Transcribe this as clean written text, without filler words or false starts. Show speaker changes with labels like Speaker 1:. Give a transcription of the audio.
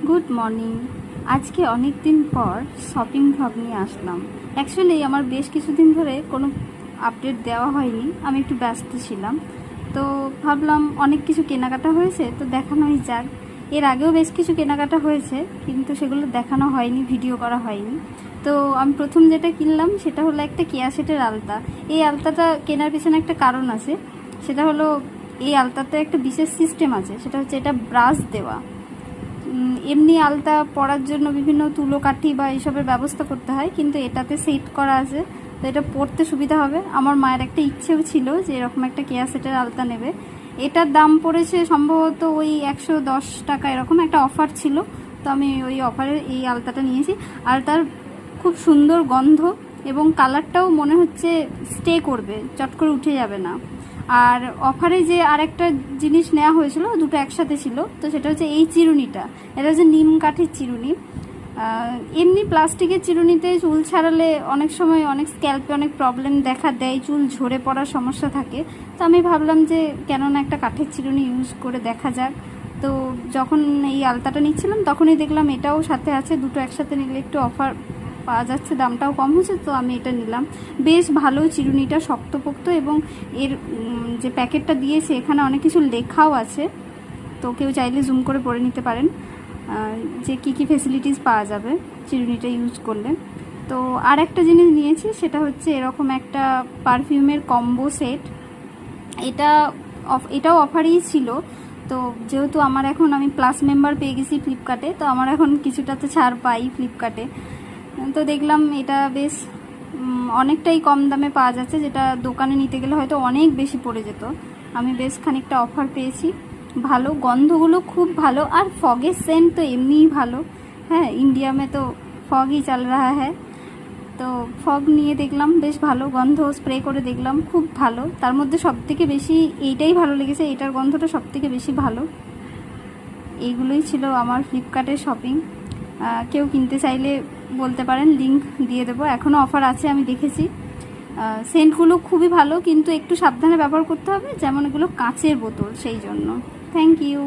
Speaker 1: Good morning. আজকে অনেক দিন পর শপিং ভ্লগ নিয়ে আসলাম। অ্যাকচুয়ালি আমার বেশ কিছুদিন ধরে কোনো আপডেট দেওয়া হয়নি, আমি একটু ব্যস্ত ছিলাম। তো ভাবলাম অনেক কিছু কেনাকাটা হয়েছে তো দেখানোই যাক। এর আগেও বেশ কিছু কেনাকাটা হয়েছে কিন্তু সেগুলো দেখানো হয়নি, ভিডিও করা হয়নি। তো আমি প্রথম যেটা কিনলাম সেটা হলো একটা কেয়া সেটের আলতা। এই আলতাটা কেনার পিছনে একটা কারণ আছে, সেটা হলো এই আলতাতে একটা বিশেষ সিস্টেম আছে, সেটা হচ্ছে এটা ব্রাশ দেওয়া। এমনি আলতা পরার জন্য বিভিন্ন তুলো কাঠি বা এইসবের ব্যবস্থা করতে হয়, কিন্তু এটাতে সেট করা আছে, তো এটা পরতে সুবিধা হবে। আমার মায়ের একটা ইচ্ছেও ছিল যে এরকম একটা কেয়া সেটের আলতা নেবে। এটার দাম পড়েছে সম্ভবত ওই 110 টাকা, এরকম একটা অফার ছিল। তো আমি ওই অফারে এই আলতাটা নিয়েছি। আলতার খুব সুন্দর গন্ধ এবং কালারটাও মনে হচ্ছে স্টে করবে, চট করে উঠে যাবে না। আর অফারে যে আরেকটা জিনিস নেওয়া হয়েছিল, দুটো একসাথে ছিল, তো সেটা হচ্ছে এই চিরুনিটা। এটা হচ্ছে নিম কাঠের চিরুনি। এমনি প্লাস্টিকের চিরুনিতে চুল ছাড়ালে অনেক সময় অনেক স্ক্যাল্পে অনেক প্রবলেম দেখা দেয়, চুল ঝরে পড়ার সমস্যা থাকে। তো আমি ভাবলাম যে কেননা একটা কাঠের চিরুনি ইউজ করে দেখা যাক। তো যখন এই আলতাটা নিচ্ছিলাম তখনই দেখলাম এটাও সাথে আছে, দুটো একসাথে নিলে একটু অফার পাওয়া যাচ্ছে, দামটাও কম হচ্ছে, তো আমি এটা নিলাম। বেশ ভালো চিরুনিটা, শক্তপোক্ত, এবং এর যে প্যাকেটটা দিয়েছে এখানে অনেক কিছু লেখাও আছে, তো কেউ চাইলে জুম করে পড়ে নিতে পারেন যে কী কী ফেসিলিটিস পাওয়া যাবে চিরুনিটা ইউজ করলে। তো আর একটা জিনিস নিয়েছি, সেটা হচ্ছে এরকম একটা পারফিউমের কম্বো সেট। এটাও অফারেই ছিল। তো যেহেতু আমি প্লাস মেম্বার পেয়ে গেছি ফ্লিপকার্টে, তো আমার এখন কিছুটা তো ছাড় পাই ফ্লিপকার্টে। তো দেখলাম এটা বেশ অনেকটাই কম দামে পাওয়া যাচ্ছে, যেটা দোকানে নিতে গেলে হয়তো অনেক বেশি পড়ে যেত। আমি বেশ খানিকটা অফার পেয়েছি। ভালো গন্ধগুলো, খুব ভালো। আর ফগের সেন্ট তো এমনিই ভালো। হ্যাঁ, ইন্ডিয়া মে তো ফগ ই চল রাহা হ্যায়। তো ফগ নিয়ে দেখলাম বেশ ভালো গন্ধ, স্প্রে করে দেখলাম খুব ভালো। তার মধ্যে সবথেকে বেশি এইটাই ভালো লেগেছে, এটার গন্ধটা সবথেকে বেশি ভালো। এইগুলোই ছিল আমার ফ্লিপকার্টের শপিং। কেউ কিনতে চাইলে বলতে পারেন, লিংক দিয়ে দেবো। এখনও অফার আছে, আমি দেখেছি। সেন্টগুলো খুবই ভালো, কিন্তু একটু সাবধানে ব্যবহার করতে হবে, যেমন এগুলো কাঁচের বোতল, সেই জন্য। Thank you.